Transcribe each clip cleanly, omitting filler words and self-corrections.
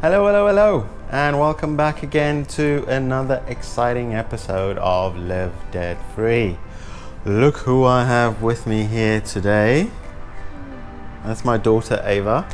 Hello, hello, hello, and welcome back again to another exciting episode of Live Debt Free. Look who I have with me here today. That's my daughter Ava.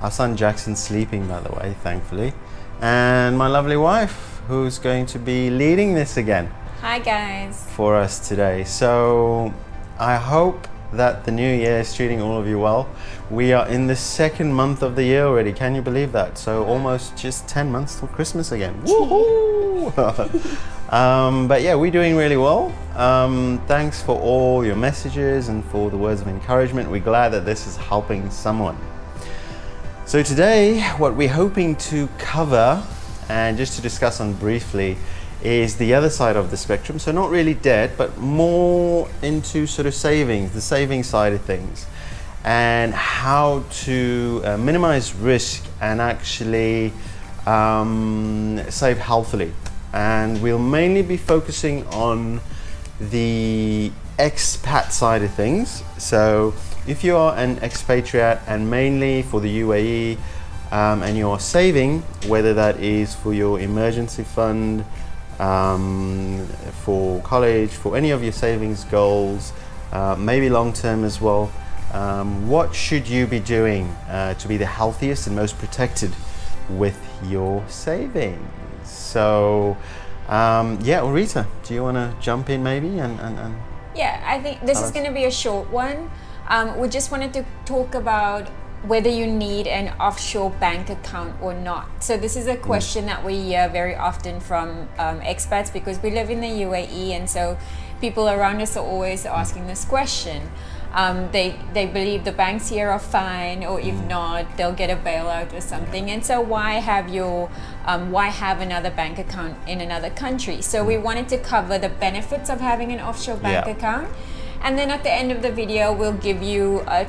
Our son Jackson's sleeping, by the way, thankfully. And my lovely wife, who's going to be leading this again. Hi guys. For us today. So I hope that the new year is treating all of you well. We are in the second month of the year already. Can you believe that? So almost just 10 months till Christmas again. Woohoo! But yeah, we're doing really well. Thanks for all your messages and for the words of encouragement. We're glad that this is helping someone. So today, what we're hoping to cover and just to discuss on briefly is the other side of the spectrum. So not really debt, but more into sort of savings, the saving side of things, and how to minimize risk and actually save healthily. And we'll mainly be focusing on the expat side of things. So if you are an expatriate and mainly for the UAE and you're saving, whether that is for your emergency fund, for college, for any of your savings goals, maybe long term as well, what should you be doing to be the healthiest and most protected with your savings? So yeah, Rita, do you want to jump in maybe and Yeah, I think this is going to be a short one. We just wanted to talk about whether you need an offshore bank account or not. So this is a question that we hear very often from expats, because we live in the UAE, and so people around us are always asking this question. They believe the banks here are fine, or if not, they'll get a bailout or something. And so why have another bank account in another country? So we wanted to cover the benefits of having an offshore bank account, and then at the end of the video we'll give you a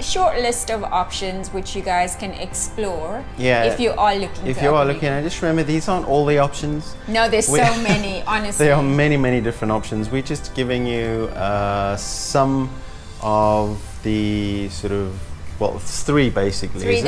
short list of options which you guys can explore if you are looking. If you are looking, and just remember, these aren't all the options. No, there's so many, honestly. There are many different options. We're just giving you some of the sort of, well, three basically. Three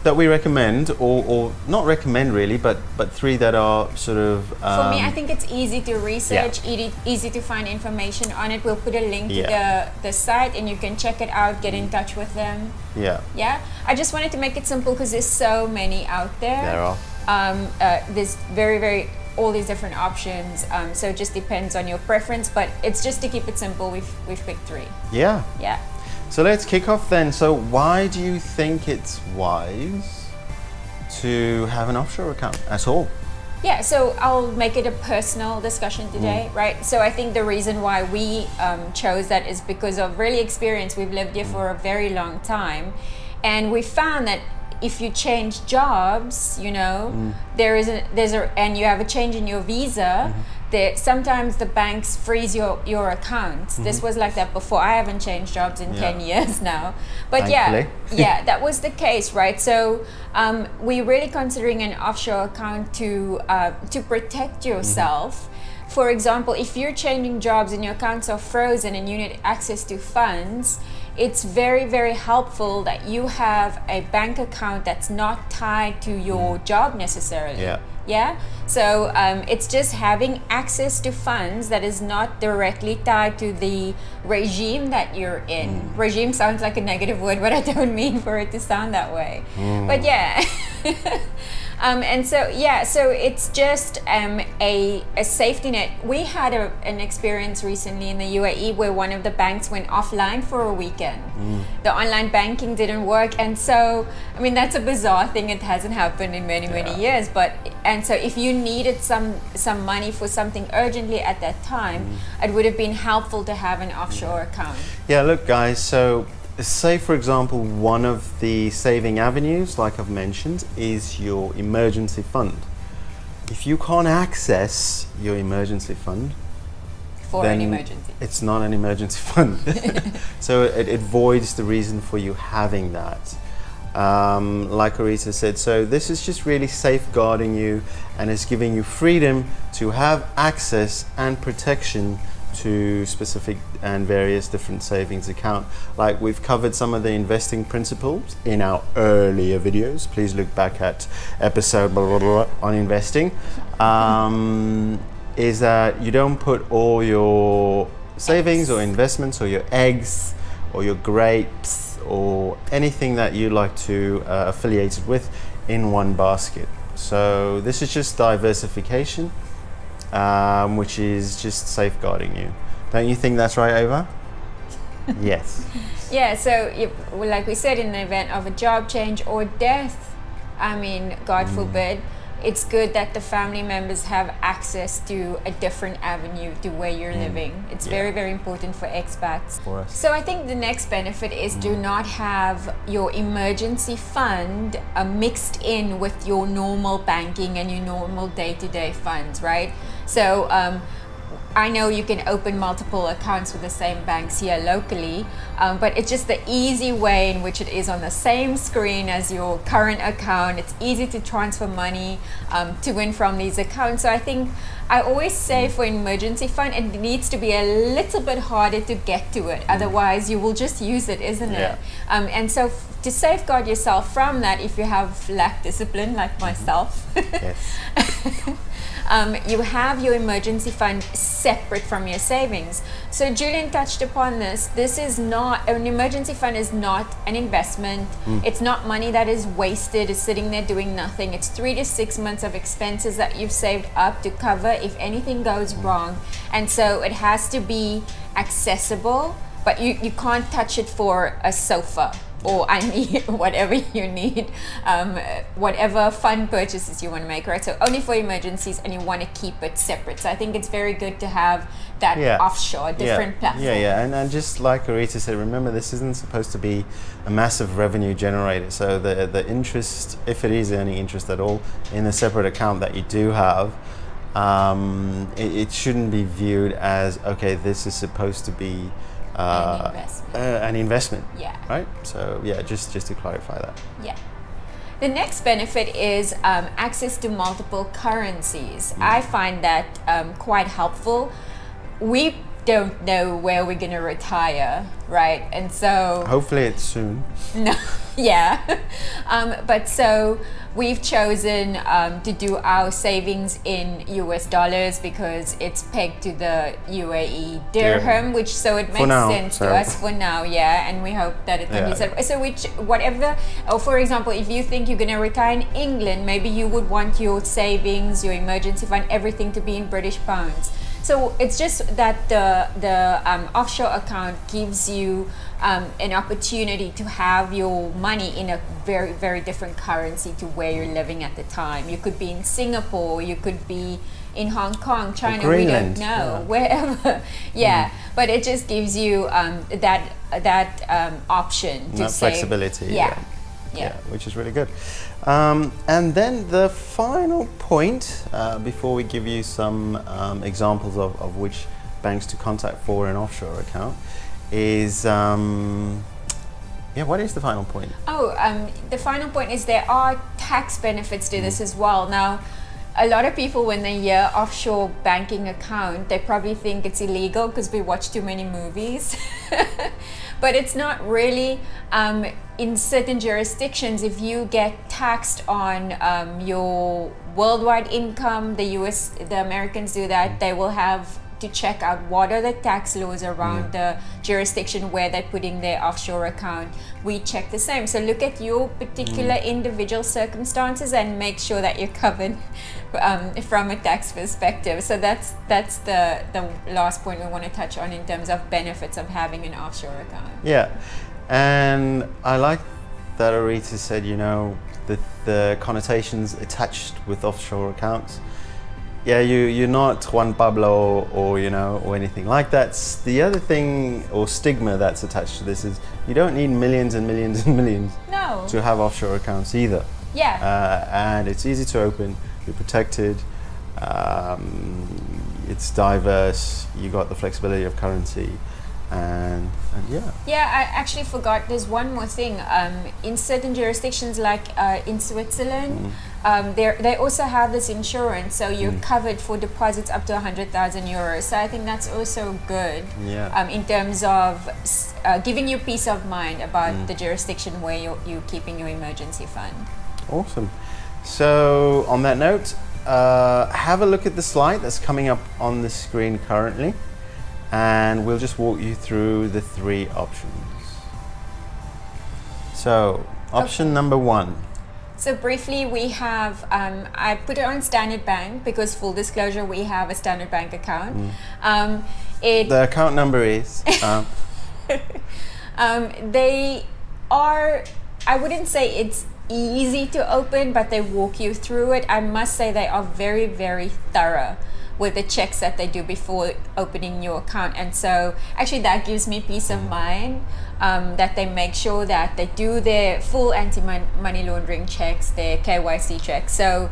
that we recommend, or not recommend really, but three that are sort of for me, I think it's easy to research, easy to find information on it. We'll put a link to the site and you can check it out, get in touch with them. I just wanted to make it simple because there's so many out there. There are there's very all these different options, so it just depends on your preference, but it's just to keep it simple, we've picked three. So let's kick off then. So why do you think it's wise to have an offshore account at all? Yeah, so I'll make it a personal discussion today, right? So I think the reason why we chose that is because of really experience. We've lived here for a very long time, and we found that if you change jobs, you know, and you have a change in your visa, sometimes the banks freeze your accounts. This was like that before. I haven't changed jobs in 10 years now, but thankfully. that was the case, right? So we're really considering an offshore account to protect yourself. For example, if you're changing jobs and your accounts are frozen and you need access to funds, it's very helpful that you have a bank account that's not tied to your job necessarily. So it's just having access to funds that is not directly tied to the regime that you're in. Regime sounds like a negative word, but I don't mean for it to sound that way. But yeah. And so so it's just a safety net. We had an experience recently in the UAE where one of the banks went offline for a weekend. The online banking didn't work, and so I mean that's a bizarre thing. It hasn't happened in many years, and so if you needed some money for something urgently at that time, it would have been helpful to have an offshore account. Yeah, look guys, so say for example, one of the saving avenues, like I've mentioned, is your emergency fund. If you can't access your emergency fund, an emergency, it's not an emergency fund. So it voids the reason for you having that. Like Arita said, so this is just really safeguarding you, and it's giving you freedom to have access and protection to specific and various different savings account. Like we've covered some of the investing principles in our earlier videos. Please look back at episode blah, blah, blah, on investing. Is that you don't put all your savings or investments or your eggs or your grapes or anything that you like to affiliate it with in one basket. So this is just diversification, which is just safeguarding you. Don't you think that's right, Ava? Yes. Yeah, so like we said, in the event of a job change or death, I mean, God forbid, it's good that the family members have access to a different avenue to where you're living. It's very, very important for expats. For us. So I think the next benefit is do not have your emergency fund mixed in with your normal banking and your normal day-to-day funds, right? So I know you can open multiple accounts with the same banks here locally, but it's just the easy way in which it is on the same screen as your current account. It's easy to transfer money to and from these accounts. So I think I always say for an emergency fund, it needs to be a little bit harder to get to it. Otherwise, you will just use it, isn't it? And so to safeguard yourself from that, if you have lack discipline like myself, you have your emergency fund separate from your savings. So Julian touched upon this. This is not, an emergency fund is not an investment. It's not money that is wasted, is sitting there doing nothing. It's 3 to 6 months of expenses that you've saved up to cover if anything goes wrong. And so it has to be accessible, but you can't touch it for a sofa. Or I need whatever you need, whatever fund purchases you want to make, right? So only for emergencies, and you want to keep it separate. So I think it's very good to have that offshore, different platform. And just like Arita said, remember this isn't supposed to be a massive revenue generator. So the interest, if it is any interest at all, in a separate account that you do have, it shouldn't be viewed as, okay, this is supposed to be an investment. Right? So just to clarify that. The next benefit is access to multiple currencies. I find that quite helpful. We don't know where we're going to retire, right? And so hopefully it's soon. No, but so we've chosen to do our savings in US dollars because it's pegged to the UAE dirham, which so it makes sense to us for now, and we hope that it can be set. So whatever, or for example, if you think you're going to retire in England, maybe you would want your savings, your emergency fund, everything to be in British pounds. So it's just that the offshore account gives you an opportunity to have your money in a very, very different currency to where you're living at the time. You could be in Singapore, you could be in Hong Kong, China, Greenland, we don't know, wherever. But it just gives you that option to that save. Flexibility. Which is really good. And then the final point, before we give you some examples of which banks to contact for an offshore account, is what is the final point? The final point is there are tax benefits to this as well. Now, a lot of people, when they hear offshore banking account, they probably think it's illegal because we watch too many movies. But it's not really. In certain jurisdictions, if you get taxed on your worldwide income, the Americans do that, they will have to check out what are the tax laws around the jurisdiction where they're putting their offshore account. We check the same. So look at your particular individual circumstances and make sure that you're covered from a tax perspective. So that's the last point we want to touch on in terms of benefits of having an offshore account. And I like that Arita said, the connotations attached with offshore accounts. You're not Juan Pablo or anything like that. The other thing or stigma that's attached to this is you don't need millions and millions and millions to have offshore accounts either. And it's easy to open, you're protected, it's diverse, you got the flexibility of currency. and yeah. Yeah, I actually forgot. There's one more thing. In certain jurisdictions, like in Switzerland, they also have this insurance, so you're covered for deposits up to 100,000 euros. So I think that's also good. Yeah. In terms of giving you peace of mind about the jurisdiction where you're keeping your emergency fund. Awesome. So on that note, have a look at the slide that's coming up on the screen currently, and we'll just walk you through the 3 options. So option number 1. So briefly, we have, I put it on Standard Bank because, full disclosure, we have a Standard Bank account. The account number is? They are, I wouldn't say it's easy to open, but they walk you through it. I must say they are very, very thorough with the checks that they do before opening your account. And so actually that gives me peace of mind, that they make sure that they do their full anti-money laundering checks, their KYC checks. So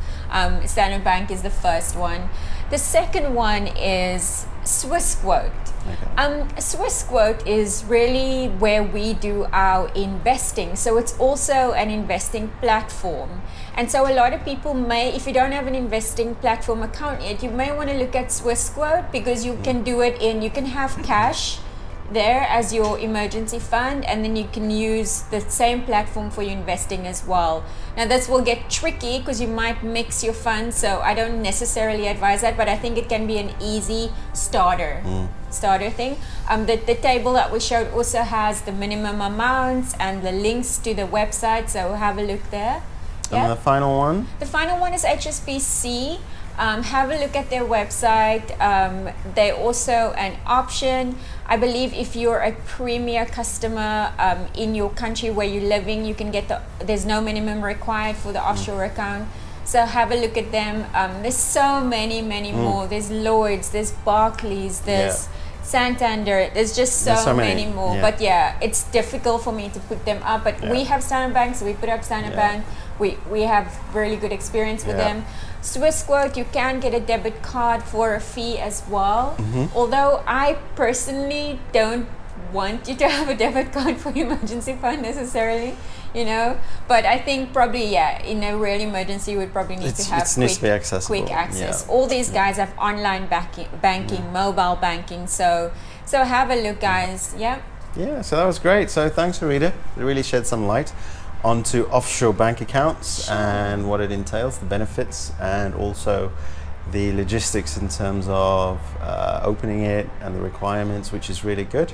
Standard Bank is the first one. The second one is Swissquote. Okay. Swissquote is really where we do our investing. So it's also an investing platform. And so a lot of people may, if you don't have an investing platform account yet, you may want to look at Swissquote, because you can do it you can have cash there as your emergency fund, and then you can use the same platform for your investing as well. Now this will get tricky because you might mix your funds, so I don't necessarily advise that, but I think it can be an easy starter thing. The table that we showed also has the minimum amounts and the links to the website, so have a look there. And the final one? The final one is HSBC. Have a look at their website. They also an option. I believe if you're a premier customer in your country where you're living, you can get there's no minimum required for the offshore account. So have a look at them. There's so many more. There's Lloyd's, there's Barclays, there's Santander. There's just so many more. Yeah. But yeah, it's difficult for me to put them up. But we have Standard Bank, so we put up Standard Bank. We have really good experience with them. Swissquote, you can get a debit card for a fee as well. Although I personally don't want you to have a debit card for your emergency fund necessarily, you know. But I think probably, in a real emergency, you would probably need to have quick access. Yeah. All these guys have online banking, mobile banking. So have a look, guys. Yeah, so that was great. So thanks, Rita. It really shed some light onto offshore bank accounts and what it entails, the benefits, and also the logistics in terms of opening it and the requirements, which is really good.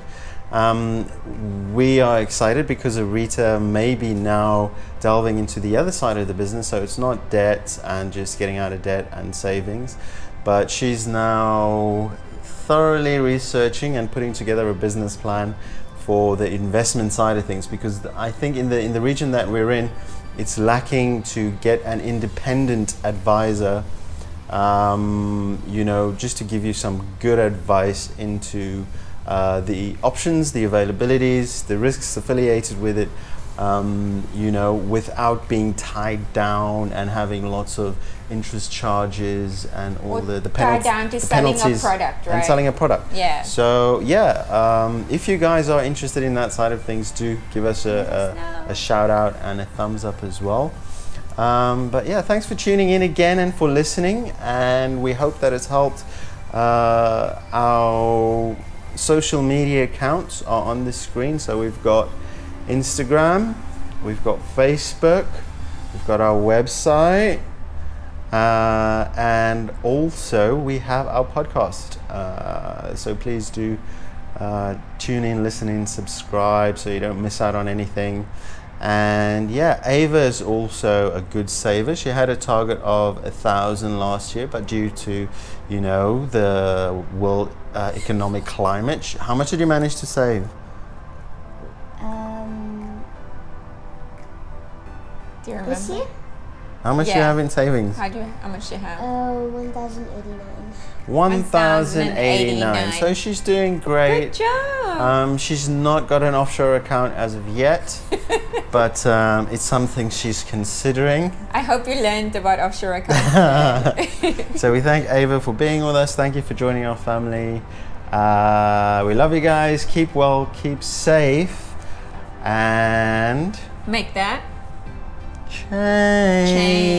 We are excited because Rita may be now delving into the other side of the business, so it's not debt and just getting out of debt and savings, but she's now thoroughly researching and putting together a business plan for the investment side of things, because I think in the region that we're in, it's lacking to get an independent advisor, just to give you some good advice into the options, the availabilities, the risks affiliated with it, without being tied down and having lots of interest charges and all the penalties. Tied down to selling a product, right? And selling a product. Yeah. So if you guys are interested in that side of things, do give us a shout out and a thumbs up as well. But yeah, thanks for tuning in again and for listening, and we hope that it's helped. Our social media accounts are on the screen, so we've got Instagram, we've got Facebook, we've got our website, and also we have our podcast. So please do tune in, listen in, subscribe so you don't miss out on anything. And Ava is also a good saver. She had a target of 1,000 last year, but due to the world economic climate, how much did you manage to save? Do you remember? This year? How much do you have in savings? How much do you have? 1,089. 1,089. So she's doing great. Good job. She's not got an offshore account as of yet, but it's something she's considering. I hope you learned about offshore accounts. So we thank Ava for being with us. Thank you for joining our family. We love you guys. Keep well, keep safe, and Make that change.